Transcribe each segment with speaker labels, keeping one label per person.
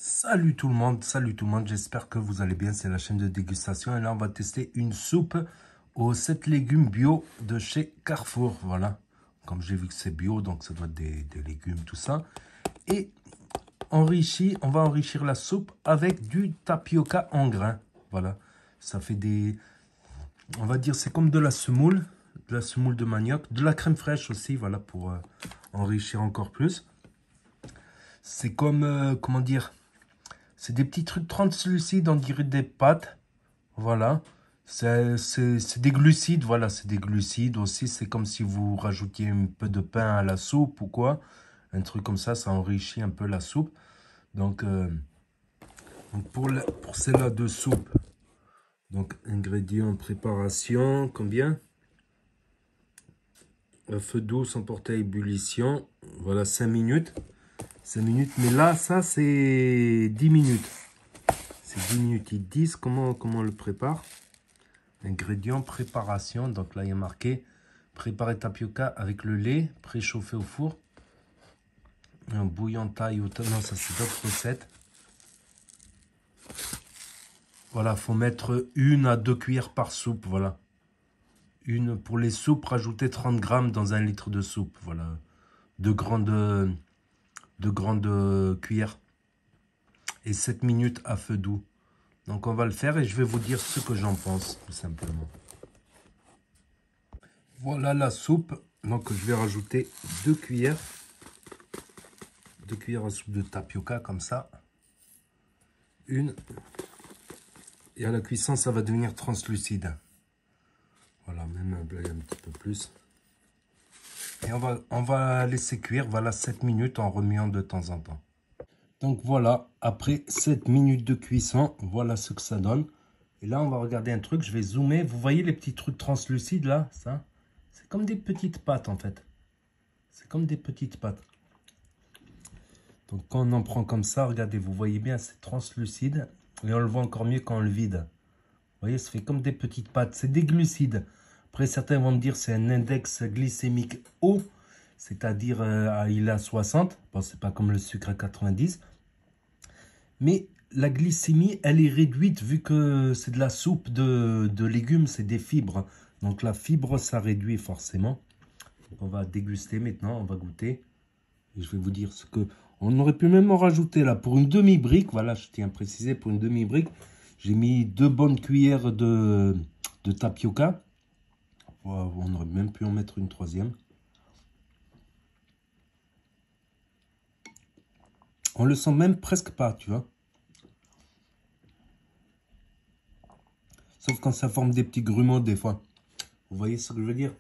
Speaker 1: Salut tout le monde, j'espère que vous allez bien, c'est la chaîne de dégustation et là on va tester une soupe aux 7 légumes bio de chez Carrefour, voilà. Comme j'ai vu que c'est bio, donc ça doit être des légumes, tout ça. Et on va enrichir la soupe avec du tapioca en grains, voilà. Ça fait on va dire c'est comme de la semoule de manioc, de la crème fraîche aussi, voilà, pour enrichir encore plus. C'est comme, comment dire... C'est des petits trucs translucides, on dirait des pâtes. Voilà. C'est des glucides, voilà, c'est des glucides aussi. C'est comme si vous rajoutiez un peu de pain à la soupe ou quoi. Un truc comme ça enrichit un peu la soupe. Donc pour celle-là de soupe, donc ingrédients, préparation, combien? À feu doux sans porter à ébullition. Voilà, 5 minutes. 5 minutes, mais là, ça, c'est 10 minutes. C'est 10 minutes. Ils disent comment on le prépare. Ingrédients, préparation. Donc là, il y a marqué préparer tapioca avec le lait préchauffé au four. Un bouillon taille ou non, ça c'est d'autres recettes. Voilà, faut mettre 1 à 2 cuillères par soupe. Voilà. Une pour les soupes, rajouter 30 grammes dans 1 litre de soupe. Voilà. Deux grandes cuillères. Et 7 minutes à feu doux. Donc on va le faire et je vais vous dire ce que j'en pense, tout simplement. Voilà la soupe. Donc je vais rajouter 2 cuillères. 2 cuillères à soupe de tapioca comme ça. Une. Et à la cuisson, ça va devenir translucide. Voilà, même un petit peu plus. Et on va laisser cuire, voilà, 7 minutes en remuant de temps en temps. Donc voilà, après 7 minutes de cuisson, voilà ce que ça donne. Et là, on va regarder un truc, je vais zoomer. Vous voyez les petits trucs translucides là, ça? C'est comme des petites pâtes en fait. C'est comme des petites pâtes. Donc quand on en prend comme ça, regardez, vous voyez bien, c'est translucide. Et on le voit encore mieux quand on le vide. Vous voyez, ça fait comme des petites pâtes. C'est des glucides. Après, certains vont me dire c'est un index glycémique haut. C'est-à-dire, il est à 60. Bon, c'est pas comme le sucre à 90. Mais la glycémie, elle est réduite vu que c'est de la soupe de légumes, c'est des fibres. Donc la fibre, ça réduit forcément. Donc, on va déguster maintenant, on va goûter. Et je vais vous dire ce que... On aurait pu même en rajouter là pour une demi-brique. Voilà, je tiens à préciser, pour une demi-brique, j'ai mis 2 bonnes cuillères de tapioca. On aurait même pu en mettre une 3e. On le sent même presque pas, tu vois. Sauf quand ça forme des petits grumeaux des fois. Vous voyez ce que je veux dire?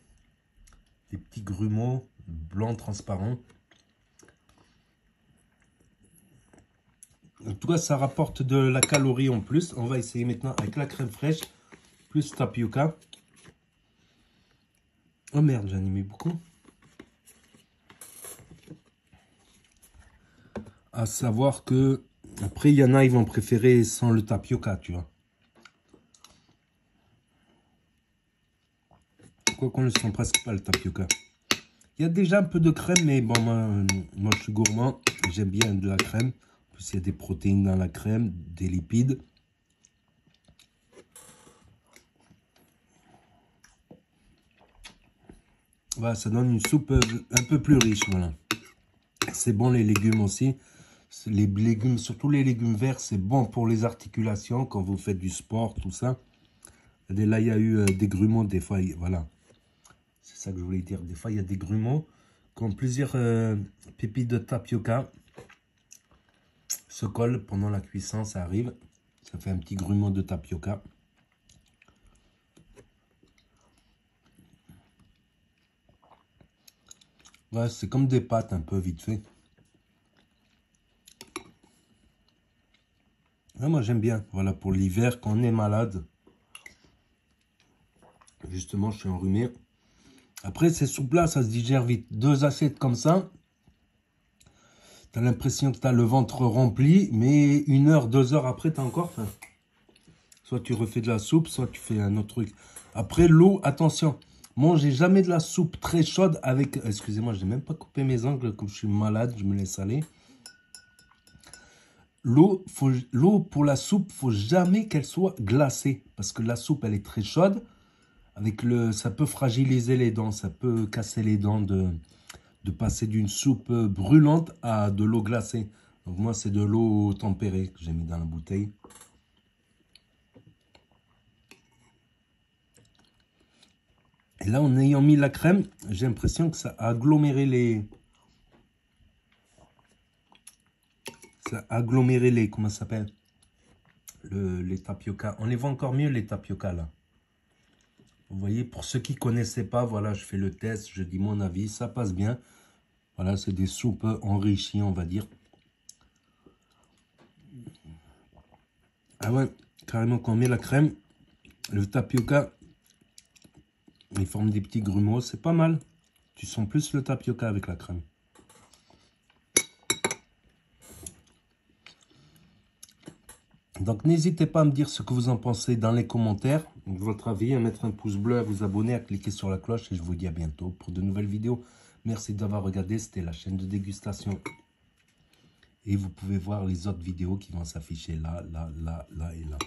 Speaker 1: Des petits grumeaux blancs transparents. En tout cas, ça rapporte de la calorie en plus. On va essayer maintenant avec la crème fraîche plus tapioca. Oh merde, j'en ai mis beaucoup. À savoir que, après, il y en a, ils vont préférer sans le tapioca, tu vois. Quoi qu'on ne sent presque pas le tapioca. Il y a déjà un peu de crème, mais bon, moi je suis gourmand. J'aime bien de la crème. En plus, il y a des protéines dans la crème, des lipides. Voilà, ça donne une soupe un peu plus riche, voilà. C'est bon les légumes aussi. Les légumes, surtout les légumes verts, c'est bon pour les articulations quand vous faites du sport, tout ça. Là, il y a eu des grumeaux, des fois, voilà. C'est ça que je voulais dire. Des fois, il y a des grumeaux qui ont plusieurs pépites de tapioca. Se collent pendant la cuisson, ça arrive. Ça fait un petit grumeau de tapioca. Ouais, c'est comme des pâtes un peu vite fait. Ouais, moi j'aime bien. Voilà, pour l'hiver, quand on est malade. Justement, je suis enrhumé. Après, ces soupes-là, ça se digère vite. 2 assiettes comme ça. Tu as l'impression que tu as le ventre rempli. Mais 1 heure, 2 heures après, tu as encore faim. Soit tu refais de la soupe, soit tu fais un autre truc. Après, l'eau, attention. Mangez jamais de la soupe très chaude avec... Excusez-moi, je n'ai même pas coupé mes ongles. Comme je suis malade, je me laisse aller. l'eau pour la soupe, faut jamais qu'elle soit glacée. Parce que la soupe, elle est très chaude. Ça peut fragiliser les dents, ça peut casser les dents de passer d'une soupe brûlante à de l'eau glacée. Donc moi, c'est de l'eau tempérée que j'ai mis dans la bouteille. Et là, en ayant mis la crème, j'ai l'impression que ça a aggloméré les... comment ça s'appelle? Les tapioca. On les voit encore mieux, les tapioca, là. Vous voyez, pour ceux qui ne connaissaient pas, voilà, je fais le test, je dis mon avis, ça passe bien. Voilà, c'est des soupes enrichies, on va dire. Ah ouais, carrément, quand on met la crème, le tapioca, il forme des petits grumeaux, c'est pas mal. Tu sens plus le tapioca avec la crème. Donc n'hésitez pas à me dire ce que vous en pensez dans les commentaires, votre avis, à mettre un pouce bleu, à vous abonner, à cliquer sur la cloche et je vous dis à bientôt pour de nouvelles vidéos. Merci d'avoir regardé, c'était la chaîne de dégustation. Et vous pouvez voir les autres vidéos qui vont s'afficher là, là, là, là et là.